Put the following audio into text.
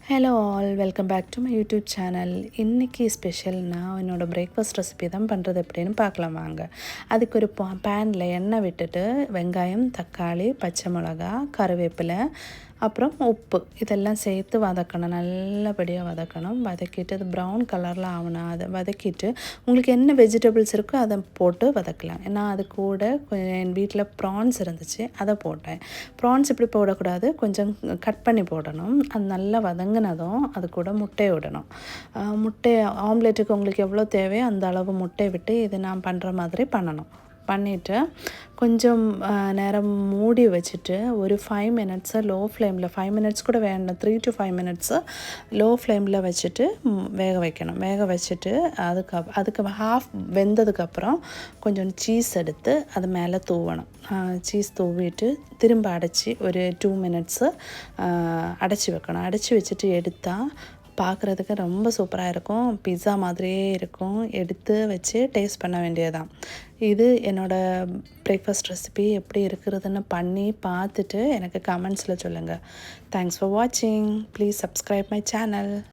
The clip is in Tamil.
Hello all, welcome back to my YouTube channel. இன்றைக்கி ஸ்பெஷல் நான் என்னோடய பிரேக்ஃபாஸ்ட் ரெசிபி தான் பண்ணுறது எப்படின்னு பார்க்கலாம் வாங்க. அதுக்கு ஒரு பேனில் எண்ணெய் விட்டுட்டு வெங்காயம், தக்காளி, பச்சை மிளகா, கருவேப்பிலை, அப்புறம் உப்பு இதெல்லாம் சேர்த்து வதக்கணும். நல்லபடியாக வதக்கணும். வதக்கிட்டு அது ப்ரௌன் கலரில் ஆகணும். அதை வதக்கிட்டு உங்களுக்கு என்ன வெஜிடபிள்ஸ் இருக்கோ அதை போட்டு வதக்கலாம். நான் அது கூட என் வீட்டில் ப்ரான்ஸ் இருந்துச்சு, அதை போட்டேன். ப்ரான்ஸ் இப்படி போடக்கூடாது, கொஞ்சம் கட் பண்ணி போடணும். அது நல்லா வதங்கினதும் அது கூட முட்டையை விடணும். முட்டை ஆம்லேட்டுக்கு உங்களுக்கு எவ்வளோ தேவையோ அந்த அளவு முட்டையை விட்டு இது நான் பண்ணுற மாதிரி பண்ணணும். பண்ணிவிட்டு கொஞ்சம் நேரம் மூடி வச்சுட்டு ஒரு 5 மினிட்ஸு லோ ஃப்ளேமில், 5 மினிட்ஸ் கூட வேண்டாம், 3 to 5 மினிட்ஸு லோ ஃப்ளேமில் வச்சுட்டு வேக வைக்கணும். வேக வச்சுட்டு அதுக்கு ஹாஃப் வெந்ததுக்கப்புறம் கொஞ்சம் சீஸ் எடுத்து அது மேலே தூவணும். சீஸ் தூவிட்டு திரும்ப அடைச்சி ஒரு 2 மினிட்ஸு அடைச்சி வைக்கணும். அடைச்சி வச்சுட்டு எடுத்தால் பார்க்குறதுக்கு ரொம்ப சூப்பராக இருக்கும். பிஸ்ஸா மாதிரியே இருக்கும். எடுத்து வச்சு டேஸ்ட் பண்ண வேண்டியதுதான். இது என்னோடய பிரேக்ஃபாஸ்ட் ரெசிபி எப்படி இருக்கிறதுன்னு பண்ணி பார்த்துட்டு எனக்கு கமெண்ட்ஸில் சொல்லுங்கள். தேங்க்ஸ் ஃபார் வாட்சிங். Please subscribe my channel.